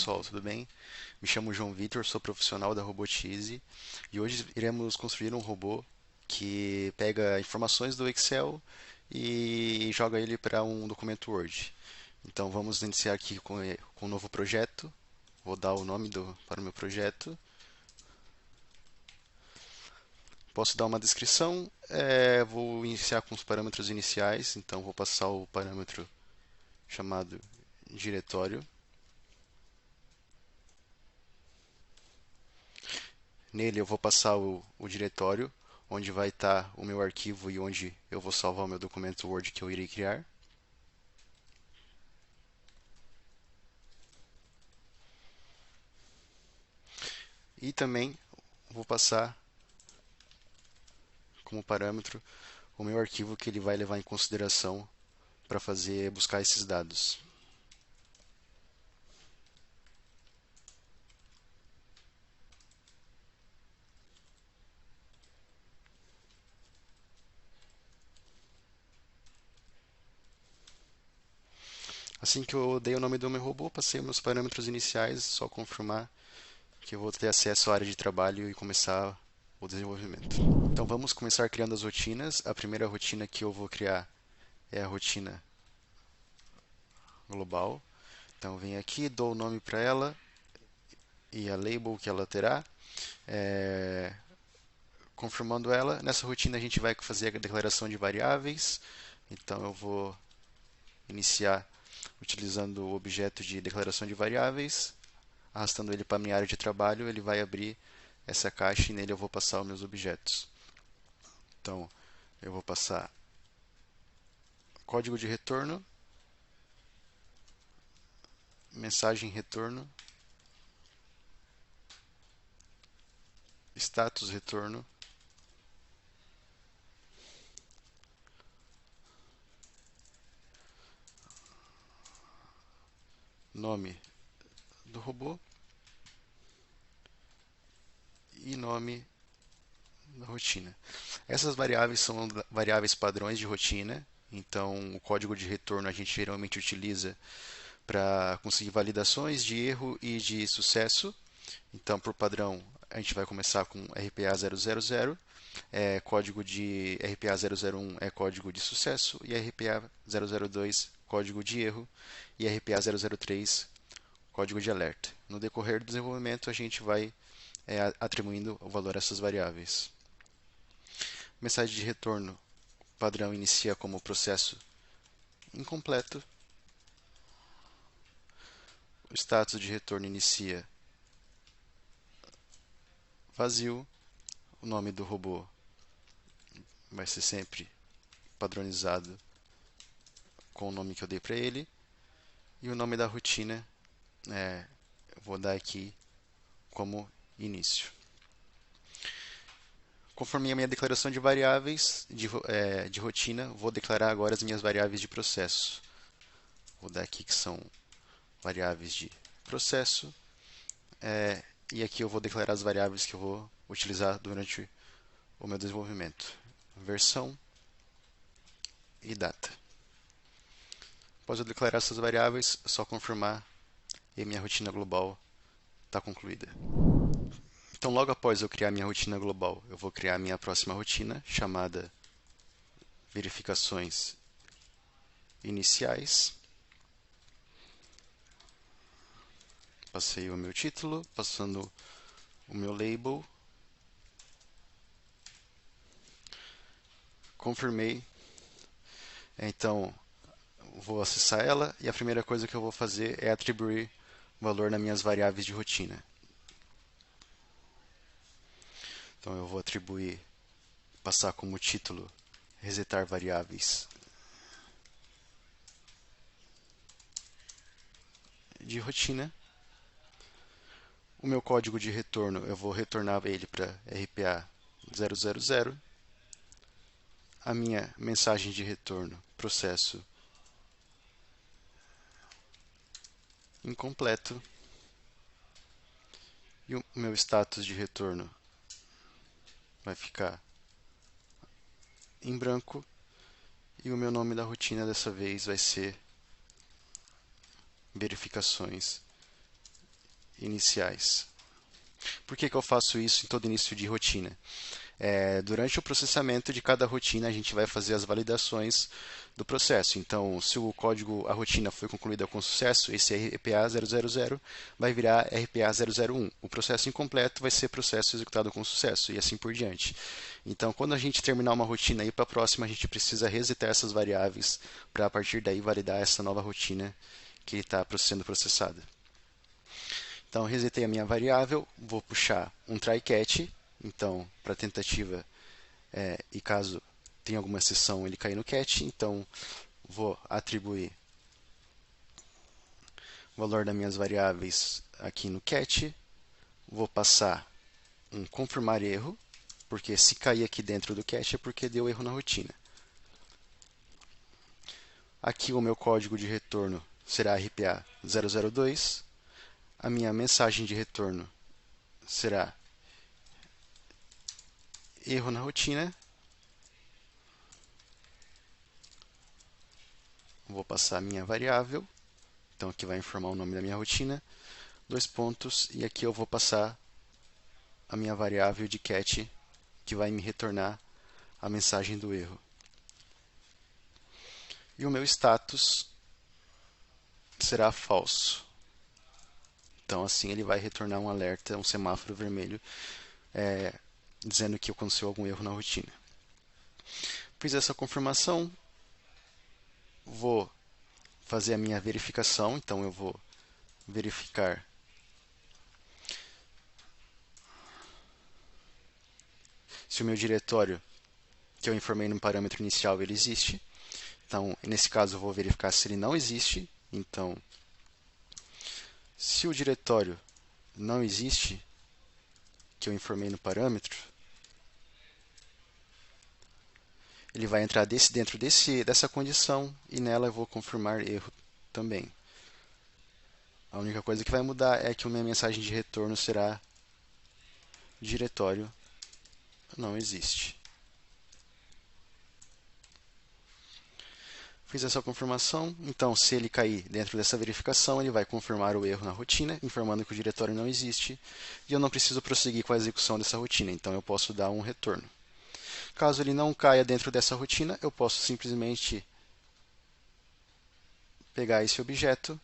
pessoal, tudo bem? Me chamo João Vitor, sou profissional da Robotize e hoje iremos construir um robô que pega informações do Excel e joga ele para um documento Word. Então vamos iniciar aqui com um novo projeto. Vou dar o nome para o meu projeto. Posso dar uma descrição. Vou iniciar com os parâmetros iniciais. Então vou passar o parâmetro chamado diretório. Nele eu vou passar o diretório, onde vai estar o meu arquivo e onde eu vou salvar o meu documento Word que eu irei criar. E também vou passar como parâmetro o meu arquivo que ele vai levar em consideração para buscar esses dados. Assim que eu dei o nome do meu robô, passei meus parâmetros iniciais, só confirmar que eu vou ter acesso à área de trabalho e começar o desenvolvimento. Então vamos começar criando as rotinas. A primeira rotina que eu vou criar é a rotina global. Então venho aqui, dou o nome para ela e a label que ela terá. É, confirmando ela, nessa rotina a gente vai fazer a declaração de variáveis. Então eu vou iniciar utilizando o objeto de declaração de variáveis, arrastando ele para a minha área de trabalho, ele vai abrir essa caixa e nele eu vou passar os meus objetos. Então eu vou passar código de retorno, mensagem retorno, status retorno, nome do robô e nome da rotina. Essas variáveis são variáveis padrões de rotina, então o código de retorno a gente geralmente utiliza para conseguir validações de erro e de sucesso. Então, por padrão, a gente vai começar com RPA000, código de RPA001 é código de sucesso e RPA002 código de erro e RPA003 código de alerta. No decorrer do desenvolvimento, a gente vai atribuindo o valor a essas variáveis. Mensagem de retorno padrão inicia como processo incompleto. O status de retorno inicia vazio. O nome do robô vai ser sempre padronizado com o nome que eu dei para ele. E o nome da rotina eu vou dar aqui como início. Conforme a minha declaração de variáveis de rotina, vou declarar agora as minhas variáveis de processo. Vou dar aqui que são variáveis de processo. E aqui eu vou declarar as variáveis que eu vou utilizar durante o meu desenvolvimento. Versão e data. Após eu declarar essas variáveis, é só confirmar e minha rotina global está concluída. Então, logo após eu criar minha rotina global, eu vou criar minha próxima rotina, chamada verificações iniciais. Passei o meu título, passando o meu label. Confirmei. Então, vou acessar ela e a primeira coisa que eu vou fazer é atribuir valor nas minhas variáveis de rotina. Então, eu vou atribuir, passar como título, resetar variáveis de rotina. O meu código de retorno, eu vou retornar ele para RPA000. A minha mensagem de retorno, processo incompleto. E o meu status de retorno vai ficar em branco. E o meu nome da rotina dessa vez vai ser verificações iniciais. Por que eu faço isso em todo início de rotina? Durante o processamento de cada rotina, a gente vai fazer as validações do processo. Então, se o código, a rotina foi concluída com sucesso, esse RPA 000 vai virar RPA 001. O processo incompleto vai ser processo executado com sucesso e assim por diante. Então, quando a gente terminar uma rotina e ir para a próxima, a gente precisa resetar essas variáveis para a partir daí validar essa nova rotina que está sendo processada. Então, resetei a minha variável, vou puxar um try catch. Então, para tentativa, e caso tenha alguma exceção, ele cair no catch. Então, vou atribuir o valor das minhas variáveis aqui no catch. Vou passar um confirmar erro, porque se cair aqui dentro do catch é porque deu erro na rotina. Aqui o meu código de retorno será RPA 002. A minha mensagem de retorno será erro na rotina. Vou passar a minha variável. Então aqui vai informar o nome da minha rotina. 2 pontos. E aqui eu vou passar a minha variável de catch, que vai me retornar a mensagem do erro. E o meu status será falso. Então assim ele vai retornar um alerta, um semáforo vermelho, dizendo que aconteceu algum erro na rotina. Fiz essa confirmação, vou fazer a minha verificação, então eu vou verificar se o meu diretório que eu informei no parâmetro inicial ele existe. Então, nesse caso, eu vou verificar se ele não existe. Então, se o diretório não existe, que eu informei no parâmetro, ele vai entrar dentro dessa condição e nela eu vou confirmar erro também. A única coisa que vai mudar é que a minha mensagem de retorno será diretório não existe. Fiz essa confirmação, então se ele cair dentro dessa verificação, ele vai confirmar o erro na rotina, informando que o diretório não existe, e eu não preciso prosseguir com a execução dessa rotina, então eu posso dar um retorno. Caso ele não caia dentro dessa rotina, eu posso simplesmente pegar esse objeto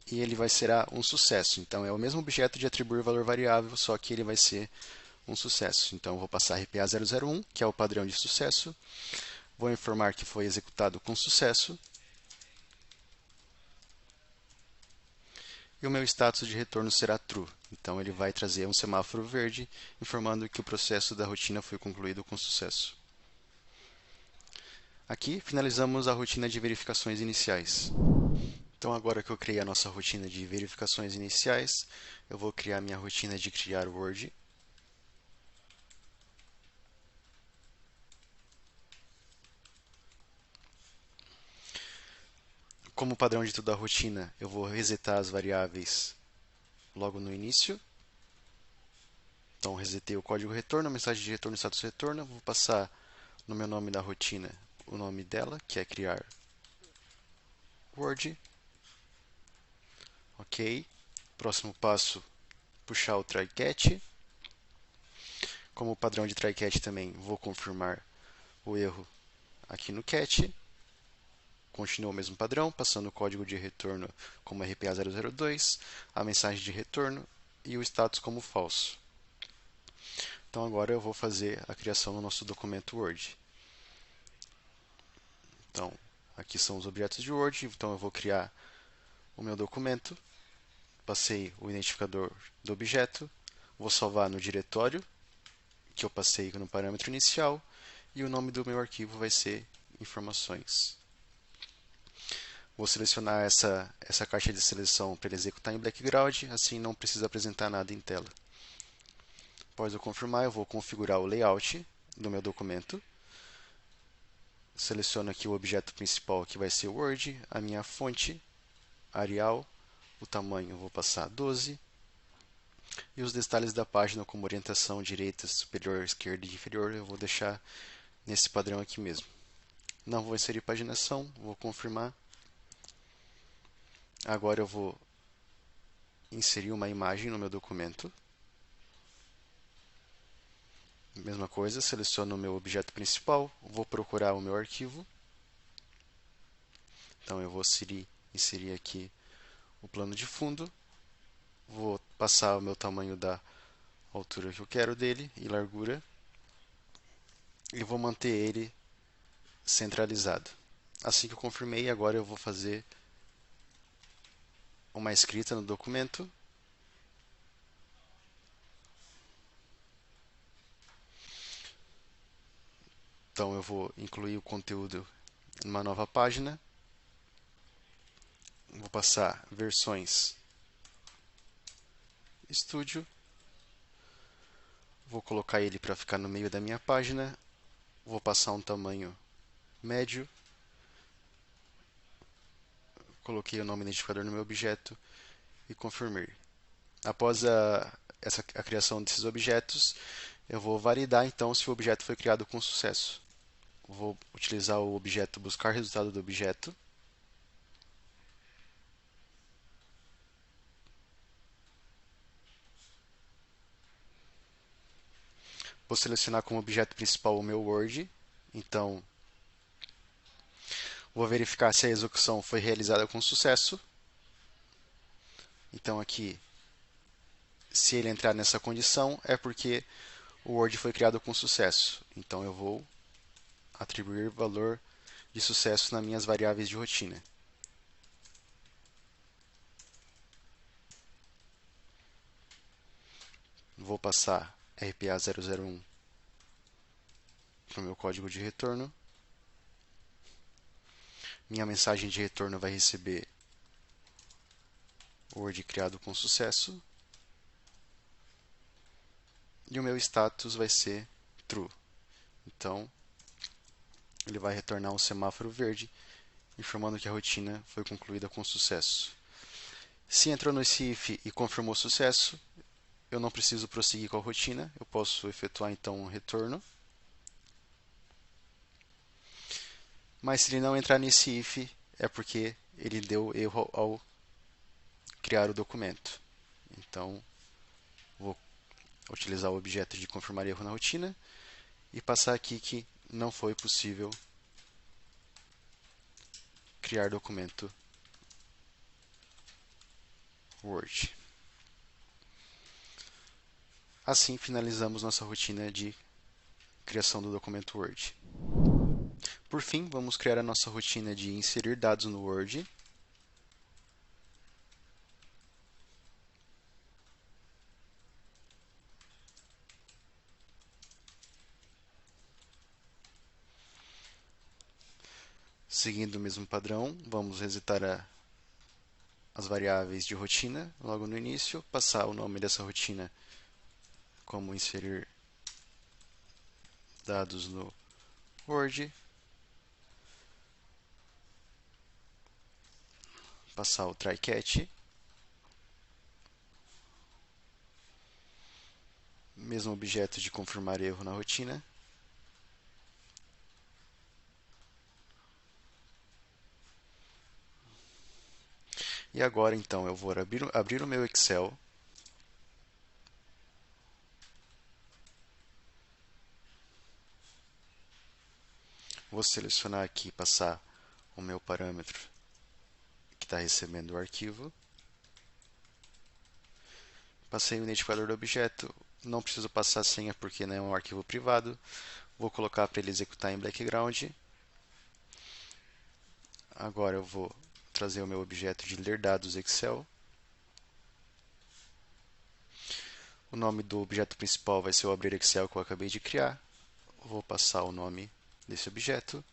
e ele vai ser um sucesso. Então é o mesmo objeto de atribuir valor variável, só que ele vai ser um sucesso. Então eu vou passar RPA 001, que é o padrão de sucesso. Vou informar que foi executado com sucesso. E o meu status de retorno será true. Então ele vai trazer um semáforo verde, informando que o processo da rotina foi concluído com sucesso. Aqui finalizamos a rotina de verificações iniciais. Então agora que eu criei a nossa rotina de verificações iniciais, eu vou criar minha rotina de criar Word. Como padrão de toda a rotina, eu vou resetar as variáveis logo no início. Então, resetei o código retorno, a mensagem de retorno, status retorno. Vou passar no meu nome da rotina o nome dela, que é criar Word. Ok. Próximo passo, puxar o try catch. Como padrão de try catch também, vou confirmar o erro aqui no catch. Continua o mesmo padrão, passando o código de retorno como RPA 002, a mensagem de retorno e o status como falso. Então agora eu vou fazer a criação do nosso documento Word. Então, aqui são os objetos de Word, então eu vou criar o meu documento, passei o identificador do objeto, vou salvar no diretório que eu passei no parâmetro inicial e o nome do meu arquivo vai ser informações. Vou selecionar essa caixa de seleção para ele executar em background, assim não precisa apresentar nada em tela. Após eu confirmar, eu vou configurar o layout do meu documento. Seleciono aqui o objeto principal, que vai ser o Word, a minha fonte, Arial, o tamanho eu vou passar 12, e os detalhes da página, como orientação direita, superior, esquerda e inferior, eu vou deixar nesse padrão aqui mesmo. Não vou inserir paginação, vou confirmar. Agora eu vou inserir uma imagem no meu documento. Mesma coisa, seleciono o meu objeto principal, vou procurar o meu arquivo. Então eu vou inserir aqui o plano de fundo, vou passar o meu tamanho da altura que eu quero dele e largura, e vou manter ele centralizado. Assim que eu confirmei, agora eu vou fazer uma escrita no documento. Então eu vou incluir o conteúdo numa nova página. Vou passar versões Studio. Vou colocar ele para ficar no meio da minha página. Vou passar um tamanho médio. Coloquei o nome identificador no meu objeto e confirmei. Após a criação desses objetos, eu vou validar então se o objeto foi criado com sucesso. Vou utilizar o objeto buscar resultado do objeto. Vou selecionar como objeto principal o meu Word. Então, vou verificar se a execução foi realizada com sucesso. Então, aqui, se ele entrar nessa condição, é porque o Word foi criado com sucesso. Então, eu vou atribuir valor de sucesso nas minhas variáveis de rotina. Vou passar RPA001 para o meu código de retorno. Minha mensagem de retorno vai receber Word criado com sucesso. E o meu status vai ser true. Então, ele vai retornar um semáforo verde, informando que a rotina foi concluída com sucesso. Se entrou nesse if e confirmou sucesso, eu não preciso prosseguir com a rotina, eu posso efetuar então um retorno. Mas se ele não entrar nesse if, é porque ele deu erro ao criar o documento. Então, vou utilizar o objeto de confirmar erro na rotina e passar aqui que não foi possível criar documento Word. Assim finalizamos nossa rotina de criação do documento Word. Por fim, vamos criar a nossa rotina de inserir dados no Word. Seguindo o mesmo padrão, vamos resetar as variáveis de rotina logo no início, passar o nome dessa rotina como inserir dados no Word, passar o try catch, mesmo objeto de confirmar erro na rotina. E agora então eu vou abrir o meu Excel. Vou selecionar aqui e passar o meu parâmetro que está recebendo o arquivo. Passei o identificador do objeto. Não preciso passar a senha porque não é um arquivo privado. Vou colocar para ele executar em background. Agora eu vou trazer o meu objeto de ler dados Excel. O nome do objeto principal vai ser o abrir Excel que eu acabei de criar. Vou passar o nome desse objeto.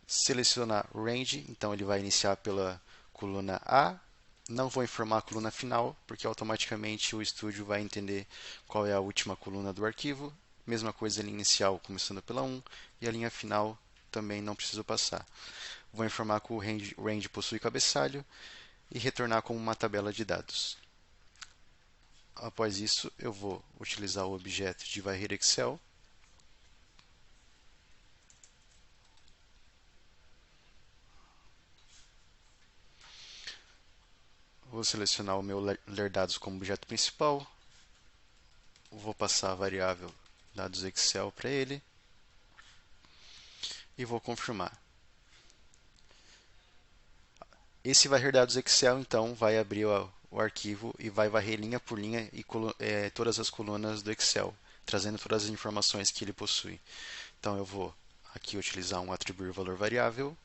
Selecionar range, então ele vai iniciar pela coluna A. Não vou informar a coluna final, porque automaticamente o estúdio vai entender qual é a última coluna do arquivo. Mesma coisa a linha inicial, começando pela 1, e a linha final também não preciso passar. Vou informar que o range possui cabeçalho e retornar como uma tabela de dados. Após isso, eu vou utilizar o objeto de varrer Excel. Vou Vou selecionar o meu ler dados como objeto principal. Vou passar a variável dados Excel para ele. E vou confirmar. Esse varrer dados Excel, então, vai abrir o arquivo e vai varrer linha por linha e todas as colunas do Excel, trazendo todas as informações que ele possui. Então, eu vou aqui utilizar um atribuir valor variável.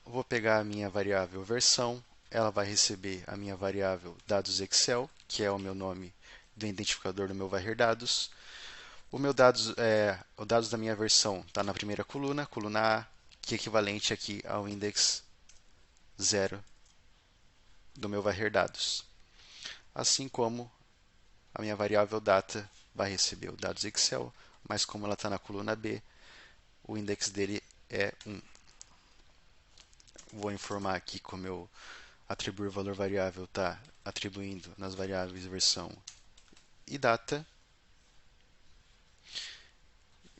Vou pegar a minha variável versão, ela vai receber a minha variável dados Excel, que é o meu nome do identificador do meu varrer dados. O dados da minha versão está na primeira coluna, coluna A, que é equivalente aqui ao index 0 do meu varrer dados. Assim como a minha variável data vai receber o dados Excel, mas como ela está na coluna B, o index dele é 1. Vou informar aqui como eu atribuir valor variável está atribuindo nas variáveis versão e data.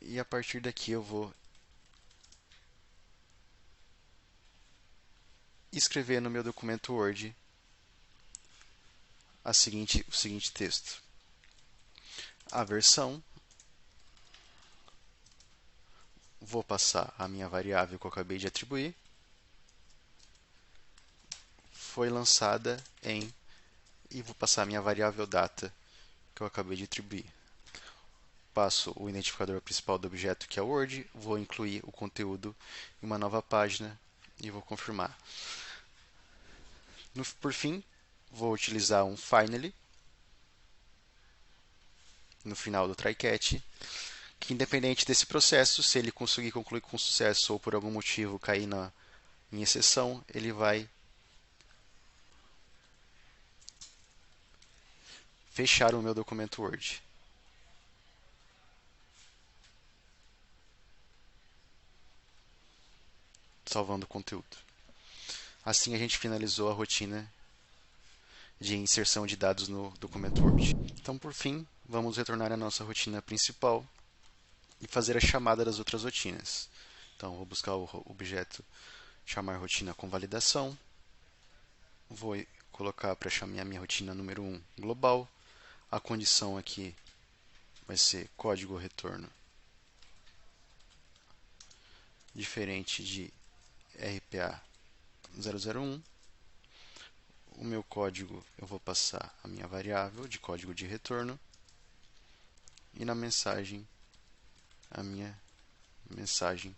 E a partir daqui eu vou escrever no meu documento Word o seguinte texto. A versão, vou passar a minha variável que eu acabei de atribuir, foi lançada em, e vou passar a minha variável data que eu acabei de atribuir. Passo o identificador principal do objeto, que é o Word, vou incluir o conteúdo em uma nova página e vou confirmar. Por fim, vou utilizar um finally no final do try catch, que independente desse processo, se ele conseguir concluir com sucesso ou por algum motivo cair em exceção, ele vai fechar o meu documento Word. Salvando o conteúdo. Assim a gente finalizou a rotina de inserção de dados no documento Word. Então, por fim, vamos retornar à nossa rotina principal e fazer a chamada das outras rotinas. Então, vou buscar o objeto chamar rotina com validação. Vou colocar para chamar a minha rotina número 1 global. A condição aqui vai ser código retorno diferente de RPA 001. O meu código eu vou passar a minha variável de código de retorno e na mensagem a minha mensagem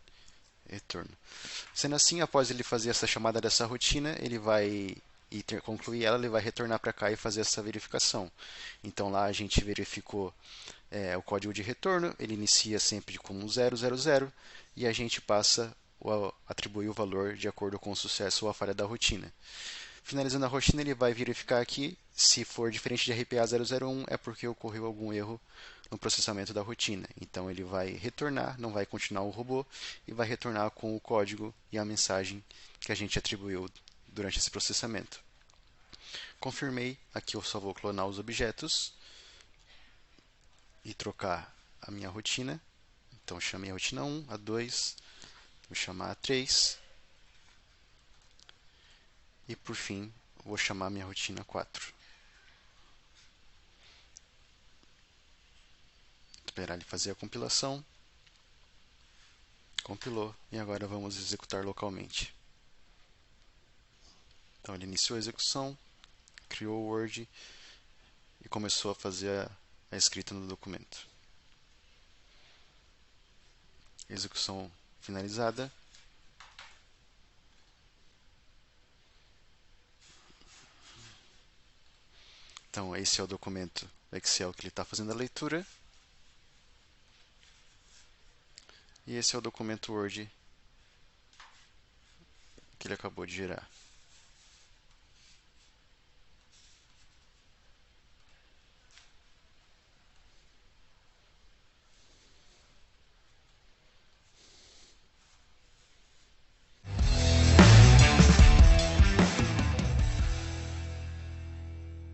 retorno. Sendo assim, após ele fazer essa chamada dessa rotina, ele vai concluir ela, ele vai retornar para cá e fazer essa verificação. Então lá a gente verificou o código de retorno, ele inicia sempre com 000 e a gente passa atribuir o valor de acordo com o sucesso ou a falha da rotina. Finalizando a rotina, ele vai verificar aqui, se for diferente de RPA 001, é porque ocorreu algum erro no processamento da rotina. Então ele vai retornar, não vai continuar o robô, e vai retornar com o código e a mensagem que a gente atribuiu durante esse processamento. Confirmei, aqui eu só vou clonar os objetos e trocar a minha rotina. Então chamei a rotina 1, a 2, vou chamar a 3. E por fim, vou chamar minha rotina 4. Esperar ele fazer a compilação. Compilou e agora vamos executar localmente. Então ele iniciou a execução, criou o Word e começou a fazer a escrita no documento. Execução finalizada. Então esse é o documento Excel que ele está fazendo a leitura. E esse é o documento Word que ele acabou de gerar.